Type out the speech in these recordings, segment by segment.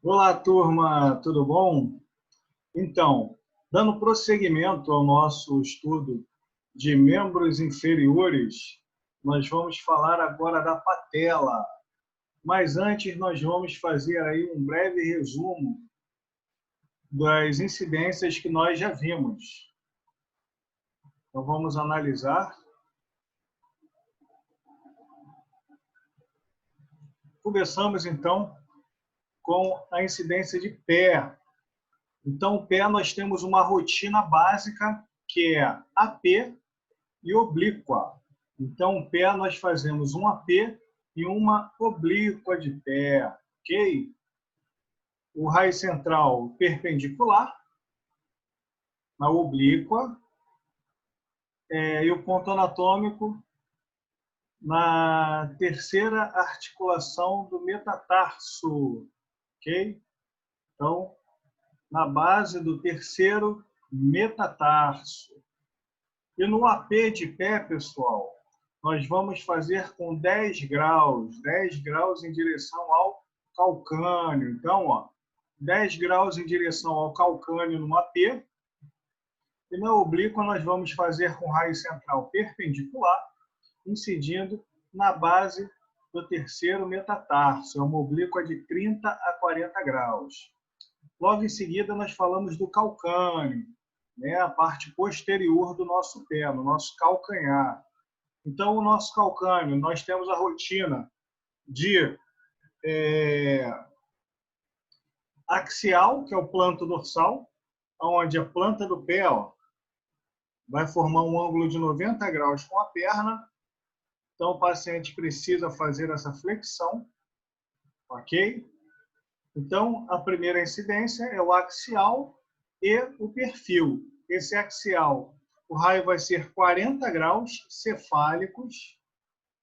Olá, turma, tudo bom? Então, dando prosseguimento ao nosso estudo de membros inferiores, nós vamos falar agora da patela. Mas antes, nós vamos fazer aí um breve resumo das incidências que nós já vimos. Então, vamos analisar. Começamos, então, com a incidência de pé. Então, o pé, nós temos uma rotina básica, que é AP e oblíqua. Então, o pé, nós fazemos um AP e uma oblíqua de pé, ok? O raio central perpendicular, na oblíqua, e o ponto anatômico na terceira articulação do metatarso, ok? Então, na base do terceiro metatarso. E no AP de pé, pessoal, nós vamos fazer com 10 graus em direção ao calcâneo. Então, ó, 10 graus em direção ao calcâneo no AP. E na oblíqua nós vamos fazer com raio central perpendicular, incidindo na base do terceiro metatarso. É uma oblíqua de 30 a 40 graus. Logo em seguida, nós falamos do calcâneo, né, a parte posterior do nosso pé, no nosso calcanhar. Então, o nosso calcâneo, nós temos a rotina de axial, que é o planto dorsal, onde a planta do pé vai formar um ângulo de 90 graus com a perna. Então, o paciente precisa fazer essa flexão, ok? Então, a primeira incidência é o axial e o perfil. Esse axial, o raio vai ser 40 graus cefálicos,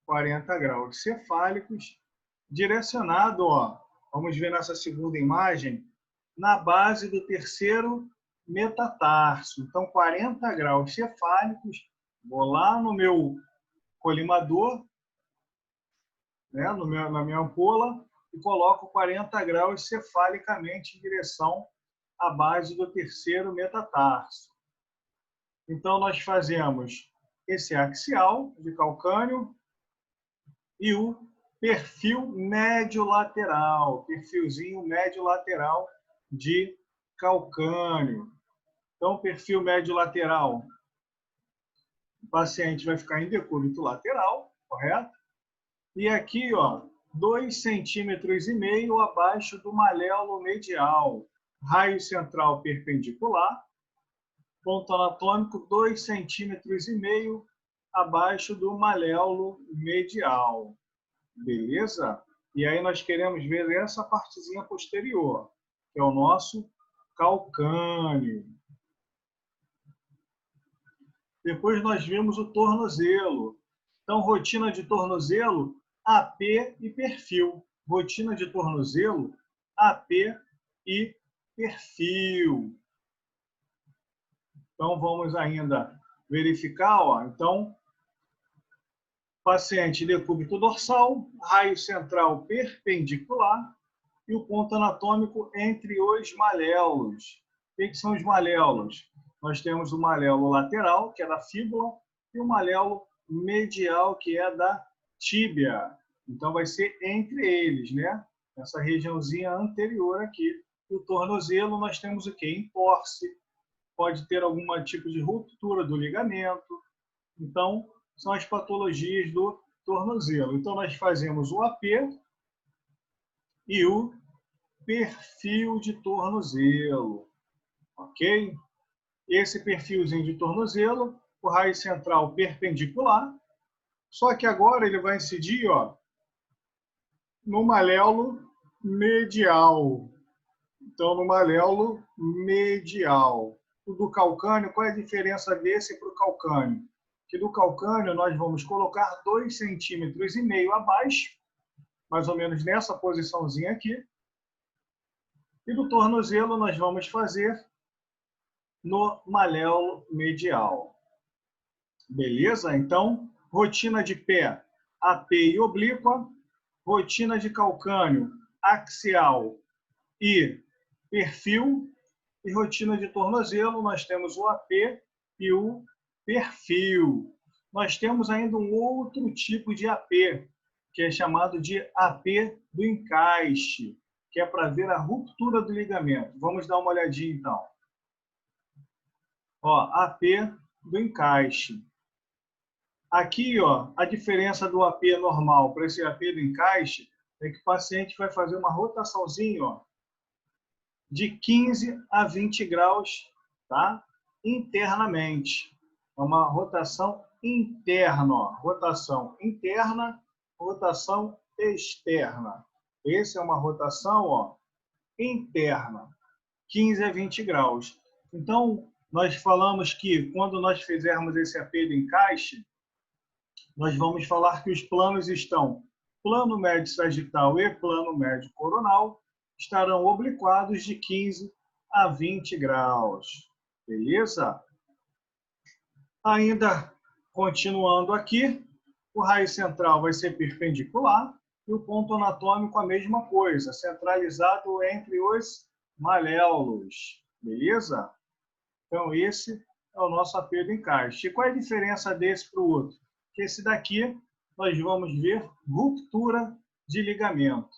40 graus cefálicos, direcionado, vamos ver nessa segunda imagem, na base do terceiro metatarso. Então, 40 graus cefálicos, vou lá no meu colimador, né, na minha ampola, e coloco 40 graus cefalicamente em direção à base do terceiro metatarso. Então, nós fazemos esse axial de calcâneo e o perfil médio-lateral, perfilzinho médio-lateral de calcâneo. Então, perfil médio-lateral, o paciente vai ficar em decúbito lateral, correto? E aqui, 2,5 centímetros abaixo do maléolo medial. Raio central perpendicular. Ponto anatômico, 2,5 centímetros abaixo do maléolo medial. Beleza? E aí nós queremos ver essa partezinha posterior, que é o nosso calcâneo. Depois nós vimos o tornozelo. Então, rotina de tornozelo, AP e perfil. Rotina de tornozelo, AP e perfil. Então, vamos ainda verificar. Então, paciente decúbito dorsal, raio central perpendicular e o ponto anatômico entre os maléolos. O que são os maléolos? Nós temos o maléolo lateral, que é da fíbula, e o maléolo medial, que é da tíbia. Então, vai ser entre eles, né? Essa regiãozinha anterior aqui. E o tornozelo, nós temos o quê? Entorse, pode ter algum tipo de ruptura do ligamento. Então, são as patologias do tornozelo. Então, nós fazemos o AP e o perfil de tornozelo, ok? Esse perfilzinho de tornozelo, o raio central perpendicular, só que agora ele vai incidir, no maléolo medial. Então, no maléolo medial. O do calcânio, qual é a diferença desse para o calcânio? Que do calcânio nós vamos colocar 2,5 centímetros abaixo, mais ou menos nessa posiçãozinha aqui. E do tornozelo nós vamos fazer no maléolo medial. Beleza? Então, rotina de pé, AP e oblíqua. Rotina de calcâneo, axial e perfil e rotina de tornozelo, nós temos o AP e o perfil. Nós temos ainda um outro tipo de AP, que é chamado de AP do encaixe, que é para ver a ruptura do ligamento. Vamos dar uma olhadinha, então. Ó, AP do encaixe. Aqui, ó, a diferença do AP normal para esse AP do encaixe é que o paciente vai fazer uma rotaçãozinha, ó, de 15 a 20 graus, tá? Internamente. É uma rotação interna, ó. Rotação interna, rotação externa. Essa é uma rotação, ó, interna, 15 a 20 graus. Então, nós falamos que quando nós fizermos esse AP de encaixe, nós vamos falar que os planos estão plano médio sagital e plano médio coronal estarão obliquados de 15 a 20 graus. Beleza? Ainda continuando aqui, o raio central vai ser perpendicular e o ponto anatômico a mesma coisa, centralizado entre os maléolos. Beleza? Então, esse é o nosso AP de encaixe. E qual é a diferença desse para o outro? Que esse daqui nós vamos ver ruptura de ligamento,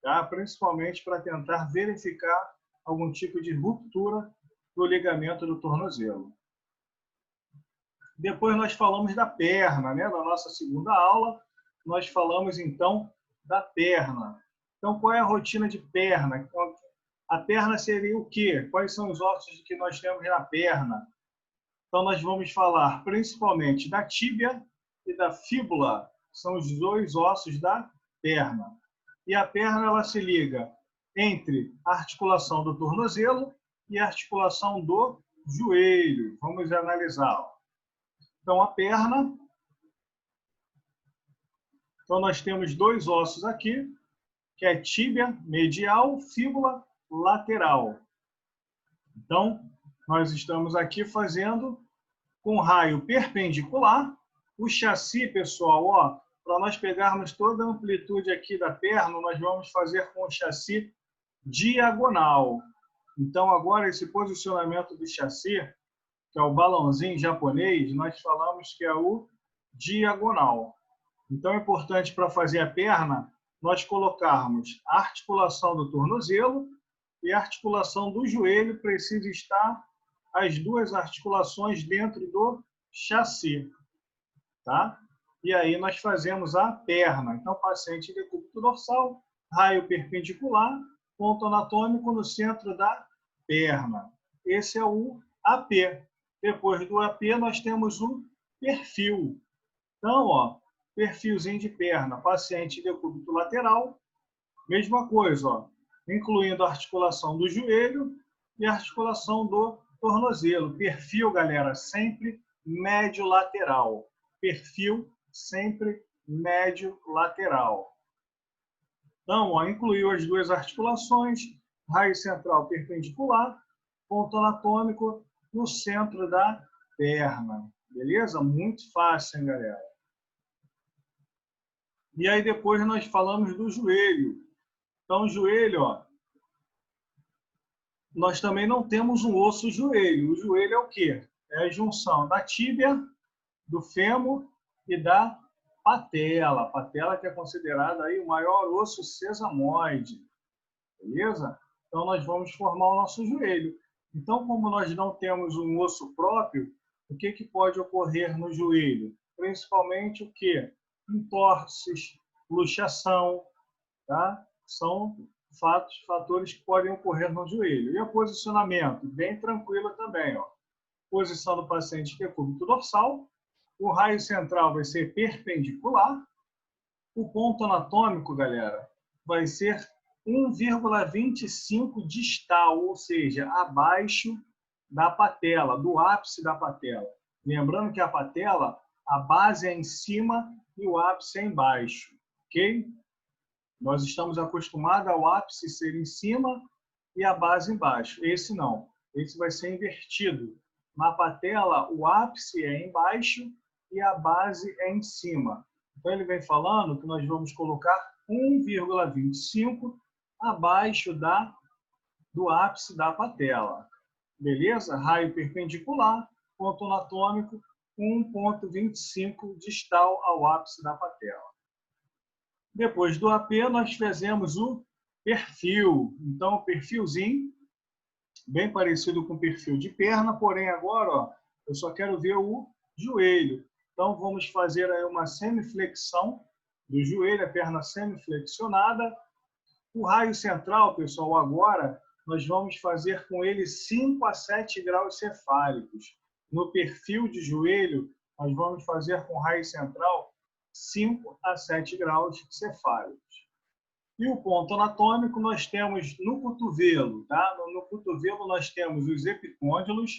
tá? Principalmente para tentar verificar algum tipo de ruptura do ligamento do tornozelo. Depois nós falamos da perna, né? Na nossa segunda aula, nós falamos então da perna. Então, qual é a rotina de perna? A perna seria o quê? Quais são os ossos que nós temos na perna? Então, nós vamos falar principalmente da tíbia e da fíbula, são os dois ossos da perna. E a perna ela se liga entre a articulação do tornozelo e a articulação do joelho. Vamos analisá-la. Então, a perna, então nós temos dois ossos aqui, que é tíbia medial, fíbula lateral. Então, nós estamos aqui fazendo com raio perpendicular. O chassi, pessoal, ó, para nós pegarmos toda a amplitude aqui da perna, nós vamos fazer com o chassi diagonal. Então, agora, esse posicionamento do chassi, que é o balãozinho japonês, nós falamos que é o diagonal. Então, é importante para fazer a perna, nós colocarmos a articulação do tornozelo e a articulação do joelho precisa estar as duas articulações dentro do chassi, tá? E aí nós fazemos a perna. Então, paciente decúbito dorsal, raio perpendicular, ponto anatômico no centro da perna. Esse é o AP. Depois do AP, nós temos o perfil. Então, ó, perfilzinho de perna, paciente decúbito lateral, mesma coisa, ó, incluindo a articulação do joelho e a articulação do tornozelo. Perfil, galera, sempre médio lateral. Perfil sempre médio lateral. Então, ó, incluiu as duas articulações, raio central perpendicular, ponto anatômico no centro da perna. Beleza? Muito fácil, hein, galera? E aí depois nós falamos do joelho. Então, o joelho, ó, nós também não temos um osso joelho. O joelho é o quê? É a junção da tíbia, do fêmur e da patela. A patela que é considerada aí o maior osso sesamoide. Beleza? Então, nós vamos formar o nosso joelho. Então, como nós não temos um osso próprio, o que pode ocorrer no joelho? Principalmente o quê? Entorses, luxação, tá? São fatores que podem ocorrer no joelho. E o posicionamento? Bem tranquilo também, ó. Posição do paciente decúbito dorsal. O raio central vai ser perpendicular. O ponto anatômico, galera, vai ser 1,25 distal, ou seja, abaixo da patela, do ápice da patela. Lembrando que a patela, a base é em cima e o ápice é embaixo, ok? Nós estamos acostumados ao ápice ser em cima e a base embaixo. Esse não. Esse vai ser invertido. Na patela, o ápice é embaixo e a base é em cima. Então, ele vem falando que nós vamos colocar 1,25 abaixo da do ápice da patela. Beleza? Raio perpendicular, ponto anatômico, 1,25 distal ao ápice da patela. Depois do AP, nós fizemos o perfil. Então, o perfilzinho, bem parecido com o perfil de perna, porém agora, ó, eu só quero ver o joelho. Então, vamos fazer aí uma semiflexão do joelho, a perna semiflexionada. O raio central, pessoal, agora nós vamos fazer com ele 5 a 7 graus cefálicos. No perfil de joelho, nós vamos fazer com raio central 5 a 7 graus cefálicos. E o ponto anatômico nós temos no cotovelo, tá? No cotovelo nós temos os epicôndilos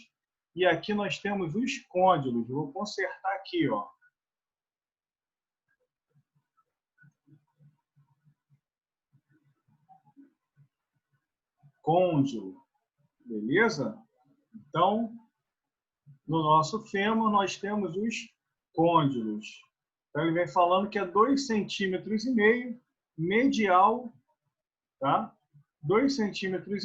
e aqui nós temos os côndilos. Vou consertar aqui, ó. Côndilo, beleza? Então, no nosso fêmur nós temos os côndilos. Então, ele vem falando que é 2,5 centímetros medial, tá? 2,5 centímetros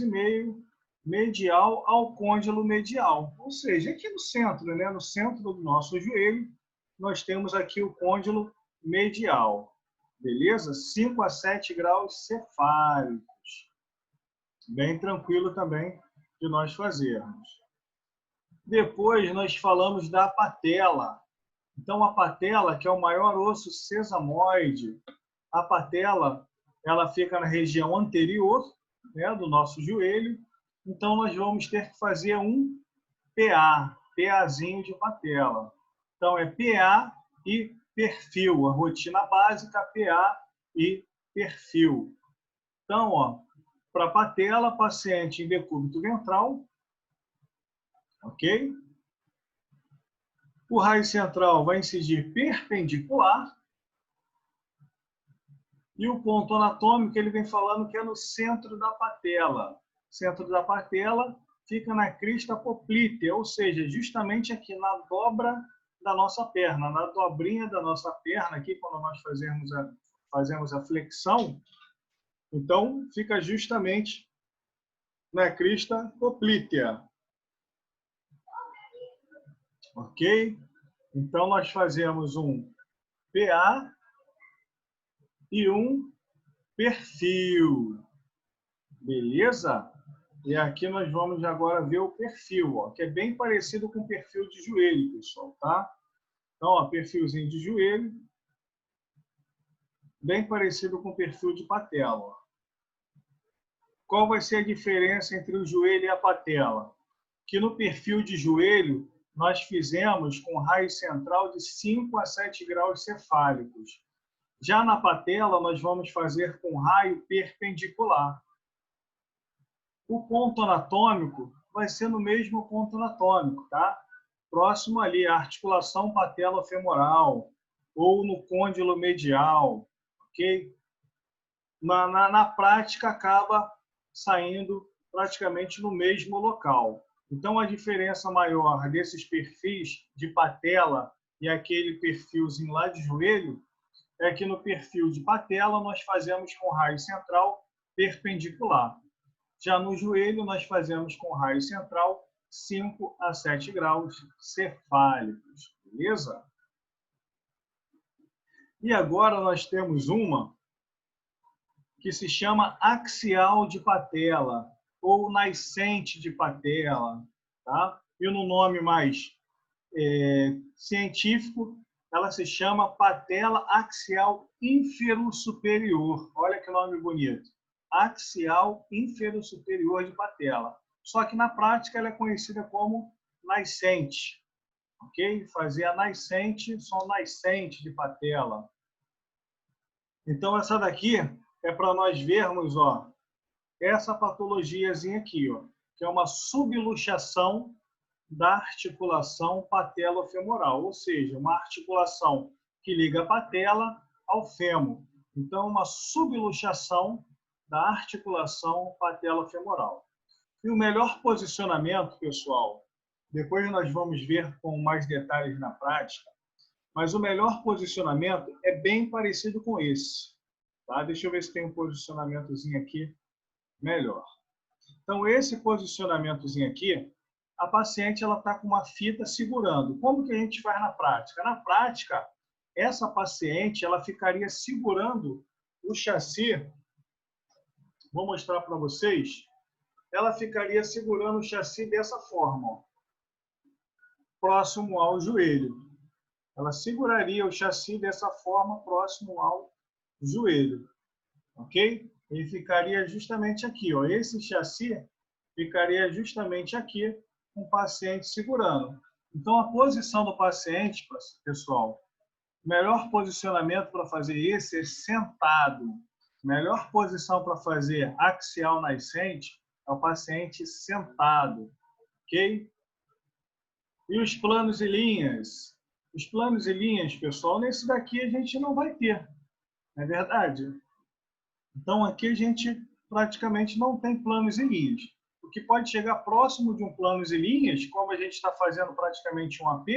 medial ao côndilo medial. Ou seja, aqui no centro, né? No centro do nosso joelho, nós temos aqui o côndilo medial. Beleza? 5 a 7 graus cefálicos. Bem tranquilo também de nós fazermos. Depois nós falamos da patela. Então, a patela, que é o maior osso sesamoide, a patela, ela fica na região anterior, né, do nosso joelho. Então, nós vamos ter que fazer um PAzinho de patela. Então, é PA e perfil, a rotina básica, PA e perfil. Então, ó, para patela, paciente em decúbito ventral, ok? O raio central vai incidir perpendicular. E o ponto anatômico, ele vem falando que é no centro da patela. O centro da patela fica na crista poplítea, ou seja, justamente aqui na dobra da nossa perna, na dobrinha da nossa perna, aqui quando nós fazemos a flexão, então fica justamente na crista poplítea. Ok? Então, nós fazemos um PA e um perfil. Beleza? E aqui nós vamos agora ver o perfil, ó, que é bem parecido com o perfil de joelho, pessoal, tá? Então, ó, perfilzinho de joelho, bem parecido com o perfil de patela. Ó. Qual vai ser a diferença entre o joelho e a patela? Que no perfil de joelho, nós fizemos com raio central de 5 a 7 graus cefálicos. Já na patela, nós vamos fazer com raio perpendicular. O ponto anatômico vai ser no mesmo ponto anatômico, tá? Próximo ali, a articulação patelo-femoral ou no côndilo medial, ok? Na prática, acaba saindo praticamente no mesmo local. Então, a diferença maior desses perfis de patela e aquele perfilzinho lá de joelho é que no perfil de patela nós fazemos com raio central perpendicular. Já no joelho nós fazemos com raio central 5 a 7 graus cefálicos, beleza? E agora nós temos uma que se chama axial de patela ou nascente de patela, tá? E no nome mais científico, ela se chama patela axial ínfero-superior. Olha que nome bonito. Axial ínfero-superior de patela. Só que na prática ela é conhecida como nascente. Ok? Fazer a nascente, só nascente de patela. Então essa daqui é para nós vermos, ó, essa patologiazinha aqui, ó, que é uma subluxação da articulação patelo-femoral, ou seja, uma articulação que liga a patela ao fêmur. Então, uma subluxação da articulação patelo-femoral. E o melhor posicionamento, pessoal, depois nós vamos ver com mais detalhes na prática, mas o melhor posicionamento é bem parecido com esse. Tá? Deixa eu ver se tem um posicionamentozinho aqui melhor. Então, esse posicionamentozinho aqui, a paciente ela está com uma fita segurando. Como que a gente faz na prática? Na prática, essa paciente ela ficaria segurando o chassi. Vou mostrar para vocês. Ela ficaria segurando o chassi dessa forma, ó, próximo ao joelho. Ela seguraria o chassi dessa forma, próximo ao joelho. Ok? Ele ficaria justamente aqui, ó. Esse chassi ficaria justamente aqui, com o paciente segurando. Então, a posição do paciente, pessoal, o melhor posicionamento para fazer esse é sentado. Melhor posição para fazer axial nascente é o paciente sentado. Ok? E os planos e linhas? Os planos e linhas, pessoal, nesse daqui a gente não vai ter. Não é verdade? Então, aqui a gente praticamente não tem planos e linhas. O que pode chegar próximo de um planos e linhas, como a gente está fazendo praticamente um AP,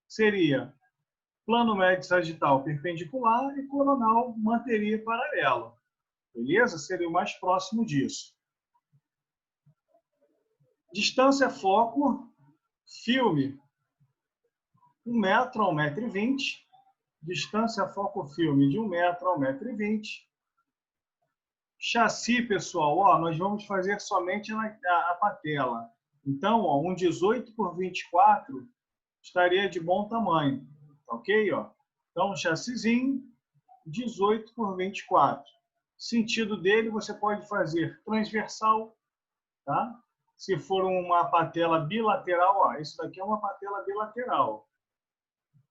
seria plano médio sagital perpendicular e coronal manteria paralelo. Beleza? Seria o mais próximo disso. Distância foco, filme, 1 metro a 1,20 m. Distância foco filme de 1 metro a 1,20 m. Chassi, pessoal, ó, nós vamos fazer somente a patela. Então, ó, um 18 por 24 estaria de bom tamanho. Ok? Ó? Então, um chassizinho, 18 por 24. Sentido dele, você pode fazer transversal, tá? Se for uma patela bilateral, ó, isso daqui é uma patela bilateral,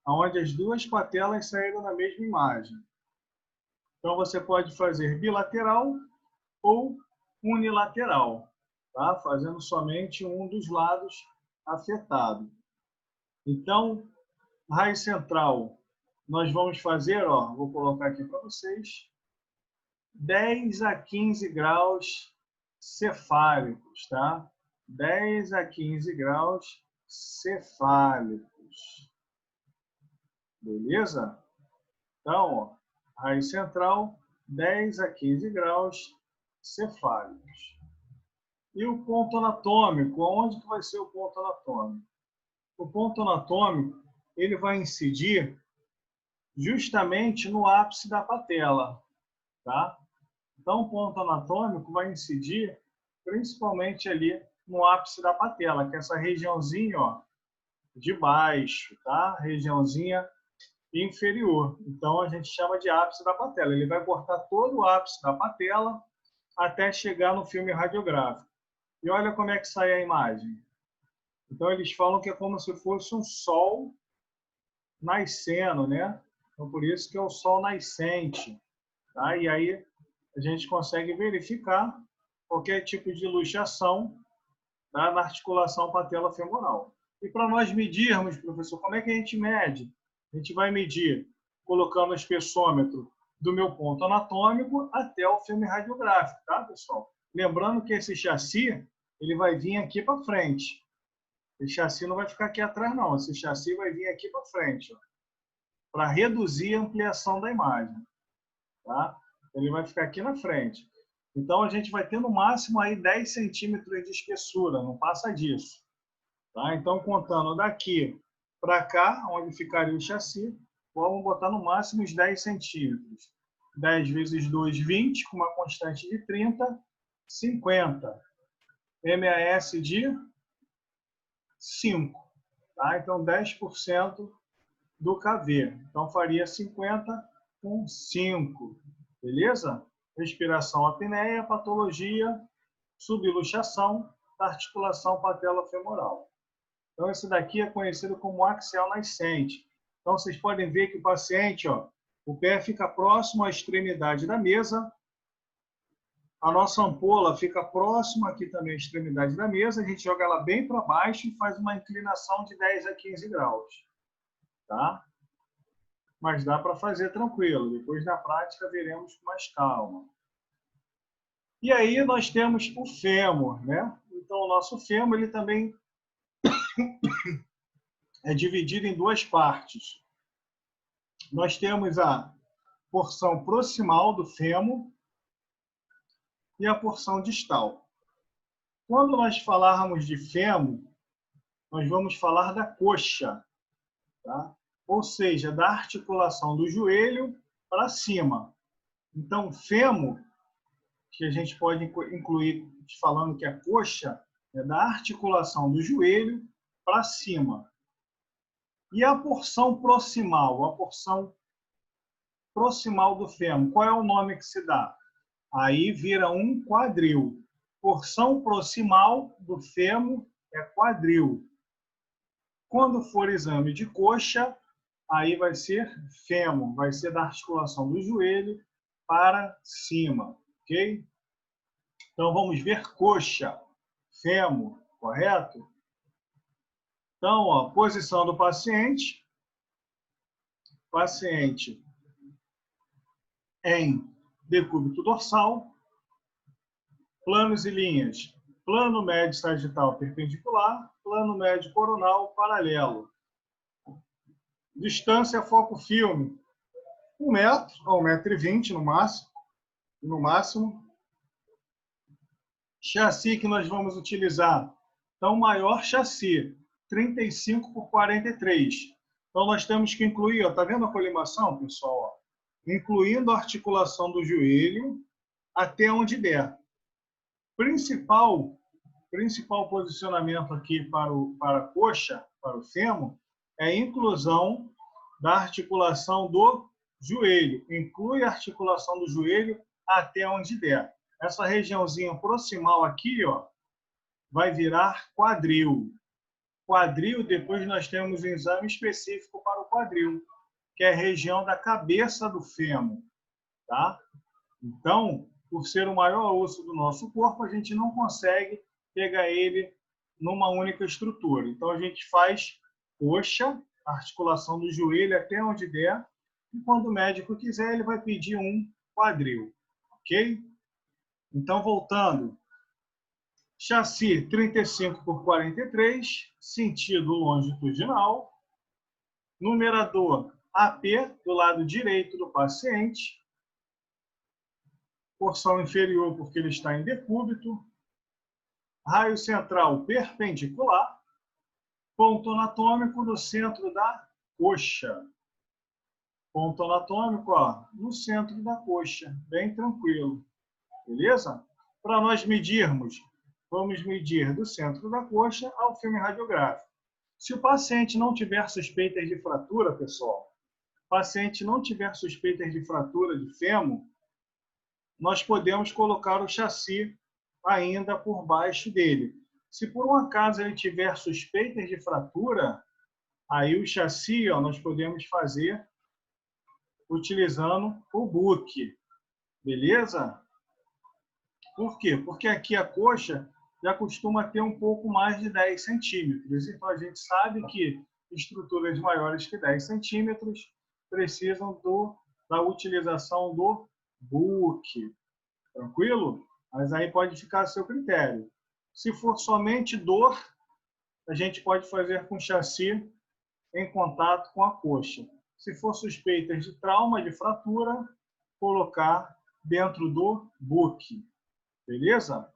onde as duas patelas saíram na mesma imagem. Então, você pode fazer bilateral ou unilateral, tá? Fazendo somente um dos lados afetado. Então, raiz central, nós vamos fazer, ó, vou colocar aqui para vocês, 10 a 15 graus cefálicos, tá? 10 a 15 graus cefálicos. Beleza? Então, ó, raiz central, 10 a 15 graus cefálicos. E o ponto anatômico, onde que vai ser o ponto anatômico? O ponto anatômico, ele vai incidir justamente no ápice da patela, tá? Então, o ponto anatômico vai incidir principalmente ali no ápice da patela, que é essa regiãozinha, ó, de baixo, tá? Regiãozinha inferior. Então, a gente chama de ápice da patela. Ele vai cortar todo o ápice da patela até chegar no filme radiográfico. E olha como é que sai a imagem. Então, eles falam que é como se fosse um sol nascendo, né? Então, por isso que é o sol nascente. Tá? E aí, a gente consegue verificar qualquer tipo de luxação, tá, na articulação patela-femoral. E para nós medirmos, professor, como é que a gente mede? A gente vai medir colocando o espessômetro do meu ponto anatômico até o filme radiográfico, tá, pessoal? Lembrando que esse chassi, ele vai vir aqui para frente. Esse chassi não vai ficar aqui atrás, não. Esse chassi vai vir aqui para frente, para reduzir a ampliação da imagem, tá? Ele vai ficar aqui na frente. Então, a gente vai ter no máximo aí 10 centímetros de espessura, não passa disso. Tá? Então, contando daqui para cá, onde ficaria o chassi, vamos botar no máximo uns 10 centímetros. 10 vezes 2, 20, com uma constante de 30, 50. MAS de 5. Tá? Então, 10% do KV. Então, faria 50 com 5. Beleza? Respiração apneia, patologia, subluxação da articulação patelo-femoral. Então, esse daqui é conhecido como axial nascente. Então, vocês podem ver que o paciente, ó, o pé fica próximo à extremidade da mesa, a nossa ampola fica próxima aqui também à extremidade da mesa, a gente joga ela bem para baixo e faz uma inclinação de 10 a 15 graus. Tá? Mas dá para fazer tranquilo. Depois, na prática, veremos com mais calma. E aí nós temos o fêmur, né? Então, o nosso fêmur, ele também é dividido em duas partes. Nós temos a porção proximal do fêmur e a porção distal. Quando nós falarmos de fêmur, nós vamos falar da coxa, tá? Ou seja, da articulação do joelho para cima. Então, fêmur, que a gente pode incluir falando que é coxa, é da articulação do joelho para cima. E a porção proximal? A porção proximal do fêmur, qual é o nome que se dá? Aí vira um quadril. Porção proximal do fêmur é quadril. Quando for exame de coxa, aí vai ser fêmur, vai ser da articulação do joelho para cima, ok? Então vamos ver coxa, fêmur, correto? Então, ó, posição do paciente. Paciente em decúbito dorsal, planos e linhas, plano médio sagital perpendicular, plano médio coronal paralelo. Distância foco-filme, 1 metro a 1,20 m no máximo. Chassi que nós vamos utilizar, então maior chassi, 35 por 43. Então nós temos que incluir, ó, tá vendo a colimação, pessoal? Ó? Incluindo a articulação do joelho até onde der. Principal posicionamento aqui para a coxa, para o fêmur, é a inclusão da articulação do joelho. Inclui a articulação do joelho até onde der. Essa regiãozinha proximal aqui, ó, vai virar quadril. Quadril, depois nós temos um exame específico para o quadril, que é a região da cabeça do fêmur, tá? Então, por ser o maior osso do nosso corpo, a gente não consegue pegar ele numa única estrutura. Então, a gente faz coxa, articulação do joelho até onde der, e quando o médico quiser, ele vai pedir um quadril, ok? Então, voltando, chassi 35 por 43, sentido longitudinal, numerador AP do lado direito do paciente, porção inferior porque ele está em decúbito, raio central perpendicular, ponto anatômico no centro da coxa. Ponto anatômico, ó, no centro da coxa, bem tranquilo, beleza? Para nós medirmos, vamos medir do centro da coxa ao filme radiográfico. Se o paciente não tiver suspeitas de fratura, pessoal, paciente não tiver suspeitas de fratura de fêmur, nós podemos colocar o chassi ainda por baixo dele. Se por um acaso ele tiver suspeitas de fratura, aí o chassi, ó, nós podemos fazer utilizando o book, beleza? Por quê? Porque aqui a coxa já costuma ter um pouco mais de 10 centímetros. Então a gente sabe que estruturas maiores que 10 centímetros precisam da utilização do book. Tranquilo? Mas aí pode ficar a seu critério. Se for somente dor, a gente pode fazer com chassi em contato com a coxa. Se for suspeitas de trauma, de fratura, colocar dentro do book. Beleza?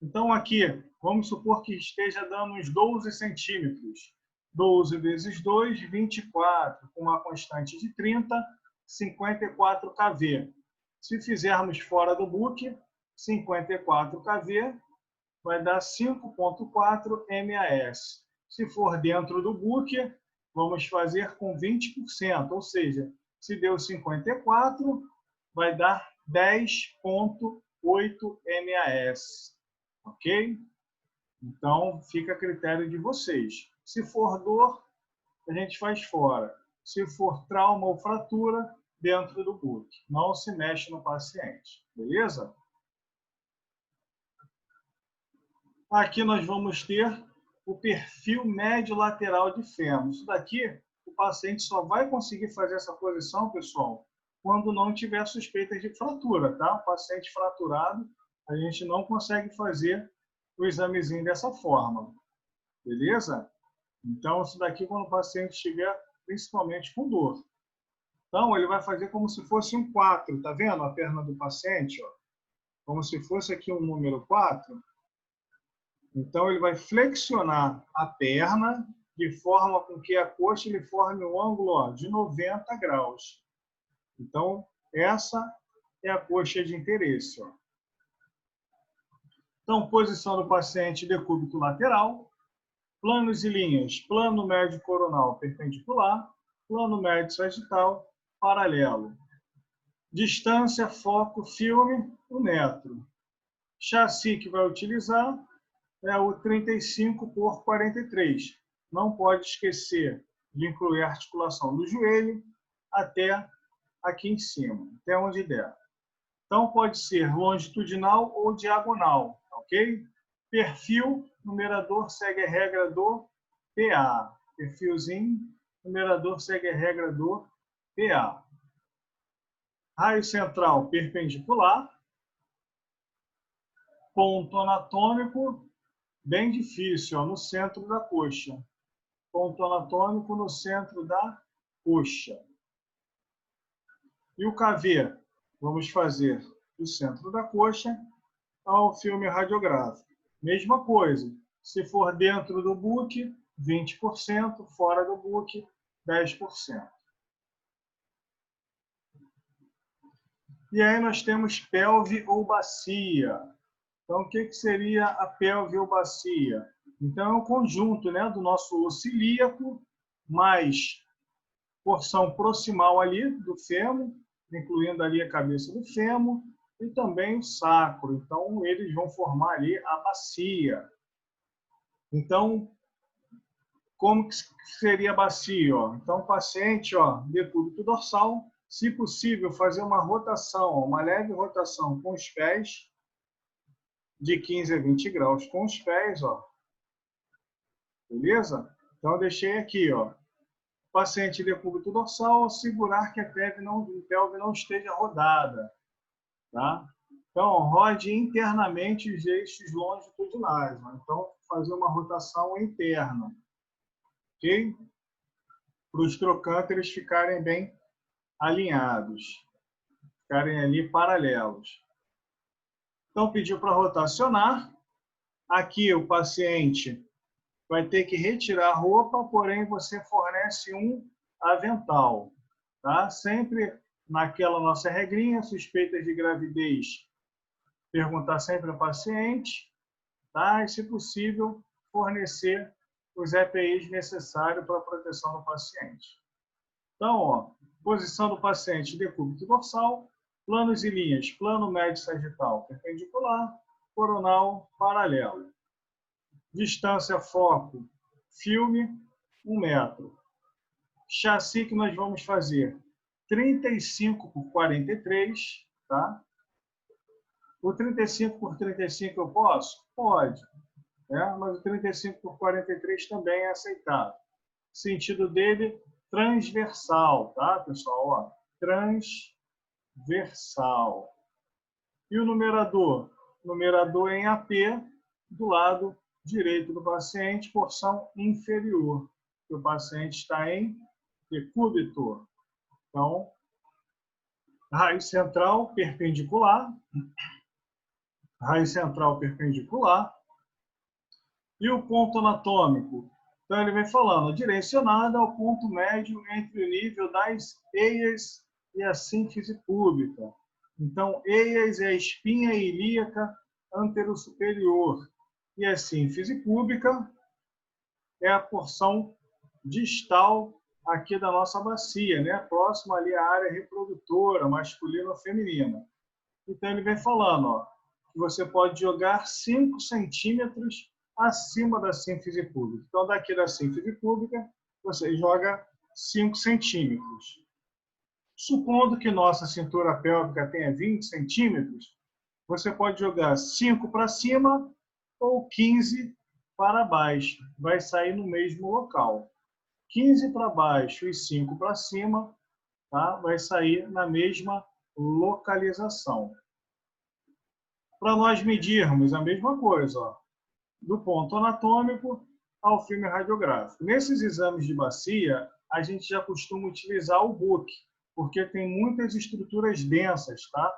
Então aqui, vamos supor que esteja dando uns 12 centímetros. 12 vezes 2, 24, com uma constante de 30, 54 kV. Se fizermos fora do book, 54 kV vai dar 5,4 MAS. Se for dentro do book, vamos fazer com 20%, ou seja, se deu 54, vai dar 10,8 MAS. Ok? Então, fica a critério de vocês. Se for dor, a gente faz fora. Se for trauma ou fratura, dentro do book. Não se mexe no paciente. Beleza? Aqui nós vamos ter o perfil médio lateral de fêmur. Isso daqui, o paciente só vai conseguir fazer essa posição, pessoal, quando não tiver suspeitas de fratura, tá? O paciente fraturado, a gente não consegue fazer o examezinho dessa forma. Beleza? Então, isso daqui quando o paciente estiver principalmente com dor. Então, ele vai fazer como se fosse um 4, tá vendo? A perna do paciente, ó. Como se fosse aqui um número 4. Então, ele vai flexionar a perna de forma com que a coxa ele forme um ângulo, ó, de 90 graus. Então, essa é a coxa de interesse. Ó. Então, posição do paciente decúbito lateral, planos e linhas, plano médio coronal perpendicular, plano médio sagital paralelo. Distância, foco, filme, 1 metro. Chassi que vai utilizar é o 35 por 43. Não pode esquecer de incluir a articulação do joelho até aqui em cima, até onde der. Então, pode ser longitudinal ou diagonal, ok? Perfil, numerador segue a regra do PA. Perfilzinho, numerador segue a regra do PA. Raio central perpendicular. Ponto anatômico, bem difícil, ó, no centro da coxa. Ponto anatômico no centro da coxa. E o KV, vamos fazer do centro da coxa ao filme radiográfico. Mesma coisa, se for dentro do book, 20%, fora do book, 10%. E aí nós temos pelve ou bacia. Então, o que seria a pelve ou bacia? Então, é um conjunto, né, do nosso osso ilíaco, mais porção proximal ali do fêmur, incluindo ali a cabeça do fêmur, e também o sacro. Então, eles vão formar ali a bacia. Então, como que seria a bacia? Ó? Então, o paciente, ó, decúbito dorsal, se possível, fazer uma rotação, uma leve rotação com os pés, de 15 a 20 graus com os pés, ó. Beleza? Então, eu deixei aqui, ó. Paciente decúbito dorsal, segurar que a pelve não esteja rodada, tá? Então, rode internamente os eixos longitudinais, ó. Então, fazer uma rotação interna, ok? Para os trocânteres ficarem bem alinhados, ficarem ali paralelos. Então, pediu para rotacionar. Aqui, o paciente vai ter que retirar a roupa, porém você fornece um avental, tá? Sempre naquela nossa regrinha, suspeitas de gravidez, perguntar sempre ao paciente, tá? E, se possível, fornecer os EPIs necessários para a proteção do paciente. Então, ó, posição do paciente decúbito dorsal, planos e linhas, plano médio sagital perpendicular, coronal paralelo. Distância, foco, filme, 1 metro. Chassi que nós vamos fazer 35 por 43, tá? O 35 por 35 eu posso? Pode, né? Mas o 35 por 43 também é aceitável. O sentido dele, transversal, tá, pessoal? Ó, transversal. E o numerador? Numerador em AP, do lado direito do paciente, porção inferior. O paciente está em decúbito. Então, raiz central perpendicular. Raiz central perpendicular. E o ponto anatômico? Então, ele vem falando, direcionado ao ponto médio entre o nível das eias e a sínfise púbica. Então, eias é a espinha ilíaca anterosuperior. E a sínfise púbica é a porção distal aqui da nossa bacia, né? Próxima ali à área reprodutora, masculina ou feminina. Então, ele vem falando, ó, que você pode jogar 5 centímetros acima da sínfise púbica. Então, daqui da sínfise púbica, você joga 5 centímetros. Supondo que nossa cintura pélvica tenha 20 centímetros, você pode jogar 5 para cima ou 15 para baixo. Vai sair no mesmo local. 15 para baixo e 5 para cima, tá? Vai sair na mesma localização. Para nós medirmos a mesma coisa, ó, do ponto anatômico ao filme radiográfico. Nesses exames de bacia, a gente já costuma utilizar o book, porque tem muitas estruturas densas, tá?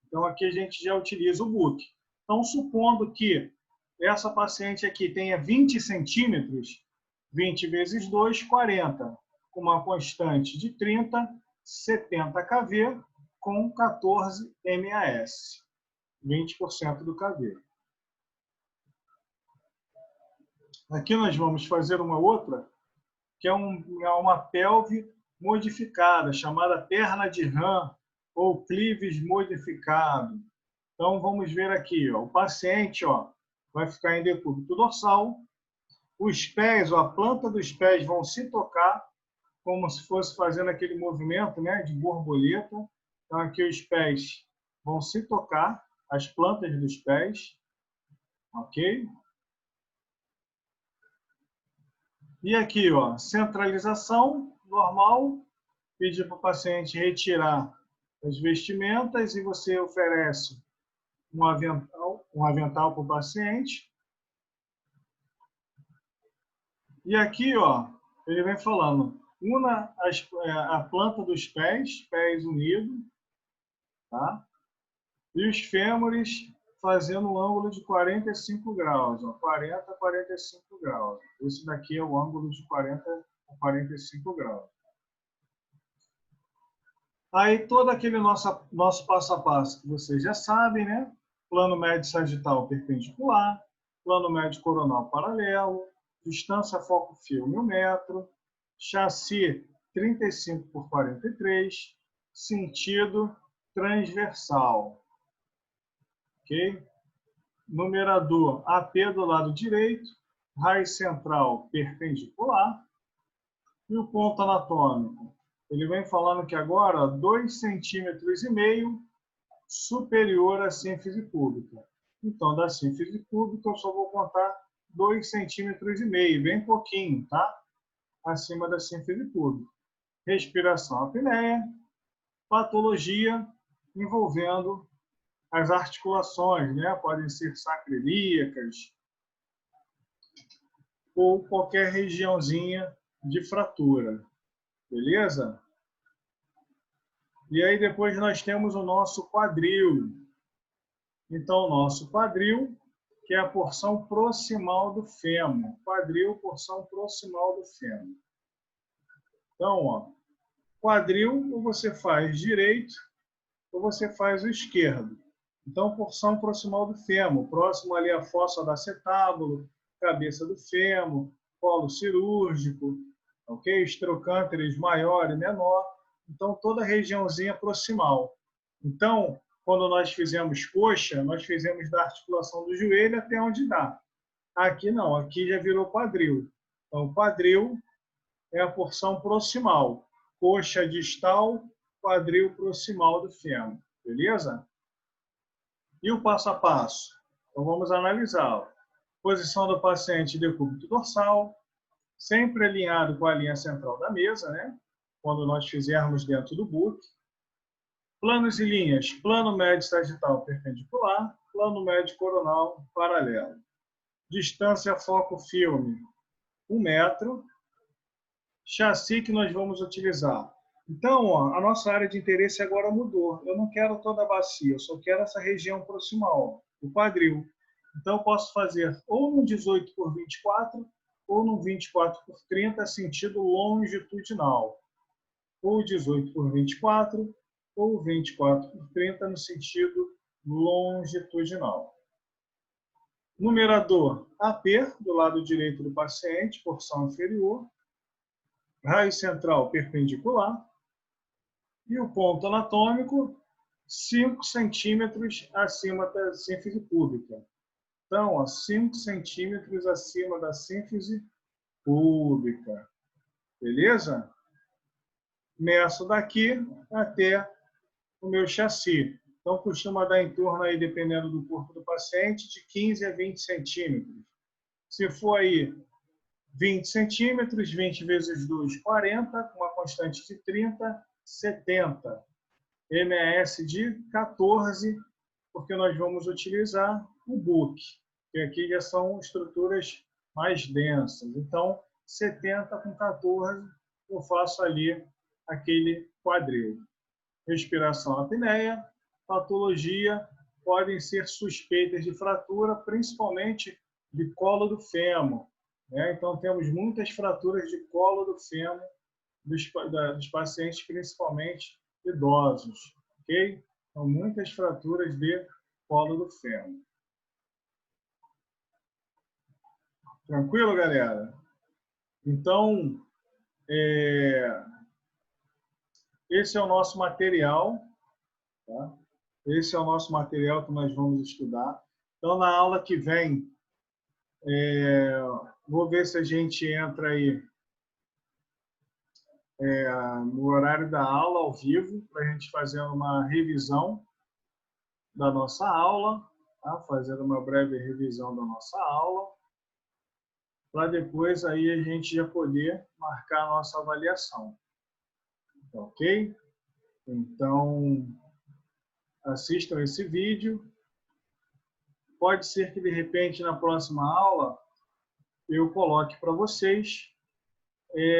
Então, aqui a gente já utiliza o book. Então, supondo que essa paciente aqui tenha 20 centímetros, 20 vezes 2, 40, com uma constante de 30, 70 kV, com 14 MAS, 20% do kV. Aqui nós vamos fazer uma outra, que é uma pelve modificada, chamada perna de rã, ou clives modificado. Então, vamos ver aqui, ó, o paciente vai ficar em decúbito dorsal, os pés, a planta dos pés vão se tocar, como se fosse fazendo aquele movimento, né, de borboleta. Então, aqui os pés vão se tocar, as plantas dos pés, ok? E aqui, ó, centralização normal, pedir para o paciente retirar as vestimentas e você oferece um avental para o paciente. E aqui, ó, ele vem falando, una a planta dos pés unidos, tá? E os fêmures fazendo um ângulo de 45 graus, ó, 40 a 45 graus. Esse daqui é o ângulo de 40 a 45 graus. Aí todo aquele nosso passo a passo que vocês já sabem, né? Plano médio sagital perpendicular, plano médio coronal paralelo, distância foco-fio 1000 metros, chassi 35 por 43, sentido transversal. Ok? Numerador AP do lado direito, raiz central perpendicular e o ponto anatômico. Ele vem falando que agora 2,5 centímetros superior à sínfise púbica. Então, da sínfise púbica, eu só vou contar 2,5 centímetros, bem pouquinho, tá? Acima da sínfise púbica. Respiração apneia, patologia envolvendo as articulações, né? Podem ser sacroiliacas ou qualquer regiãozinha de fratura. Beleza? E aí depois nós temos o nosso quadril. Então, o nosso quadril, que é a porção proximal do fêmur. Quadril, porção proximal do fêmur. Então, ó, quadril, ou você faz direito, ou você faz o esquerdo. Então, porção proximal do fêmur, próximo ali à fossa do acetábulo, cabeça do fêmur, colo cirúrgico, ok? Os trocânteres maior e menor. Então, toda a regiãozinha proximal. Então, quando nós fizemos coxa, nós fizemos da articulação do joelho até onde dá. Aqui não, aqui já virou quadril. Então, o quadril é a porção proximal. Coxa distal, quadril proximal do fêmur. Beleza? E o passo a passo? Então, vamos analisar. Posição do paciente decúbito dorsal, sempre alinhado com a linha central da mesa, né? Quando nós fizermos dentro do book. Planos e linhas, plano médio sagital perpendicular, plano médio coronal paralelo. Distância foco-filme, 1 metro. Chassi que nós vamos utilizar. Então, ó, a nossa área de interesse agora mudou. Eu não quero toda a bacia, eu só quero essa região proximal, o quadril. Então, eu posso fazer ou num 18 por 24 ou num 24 por 30, sentido longitudinal. Ou 18 por 24 ou 24 por 30 no sentido longitudinal. Numerador AP, do lado direito do paciente, porção inferior. Raiz central perpendicular. E o ponto anatômico, 5 centímetros acima da sínfise púbica. Então, ó, 5 centímetros acima da sínfise púbica. Beleza? Meço daqui até o meu chassi. Então, costuma dar em torno, aí, dependendo do corpo do paciente, de 15 a 20 centímetros. Se for aí 20 centímetros, 20 vezes 2, 40, com uma constante de 30, 70. MAS de 14, porque nós vamos utilizar o book, que aqui já são estruturas mais densas. Então, 70 com 14, eu faço ali aquele quadril. Respiração apneia, patologia, podem ser suspeitas de fratura, principalmente de colo do fêmur, né? Então, temos muitas fraturas de colo do fêmur dos pacientes, principalmente idosos, ok? Então, muitas fraturas de colo do fêmur. Tranquilo, galera? Então, esse é o nosso material, tá? Esse é o nosso material que nós vamos estudar. Então, na aula que vem, vou ver se a gente entra aí no horário da aula, ao vivo, para a gente fazer uma revisão da nossa aula, tá? Fazendo uma breve revisão da nossa aula, para depois aí a gente já poder marcar a nossa avaliação. Ok? Então, assistam esse vídeo. Pode ser que, de repente, na próxima aula, eu coloque para vocês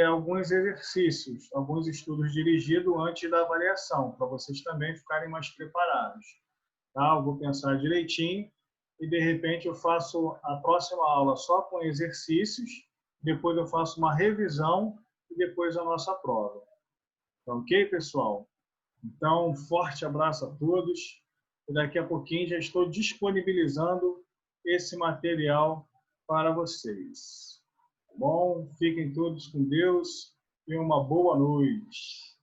alguns exercícios, alguns estudos dirigidos antes da avaliação, para vocês também ficarem mais preparados. Tá? Eu vou pensar direitinho e, de repente, eu faço a próxima aula só com exercícios, depois eu faço uma revisão e depois a nossa prova. Tá ok, pessoal? Então, um forte abraço a todos. E daqui a pouquinho já estou disponibilizando esse material para vocês. Tá bom? Fiquem todos com Deus e uma boa noite.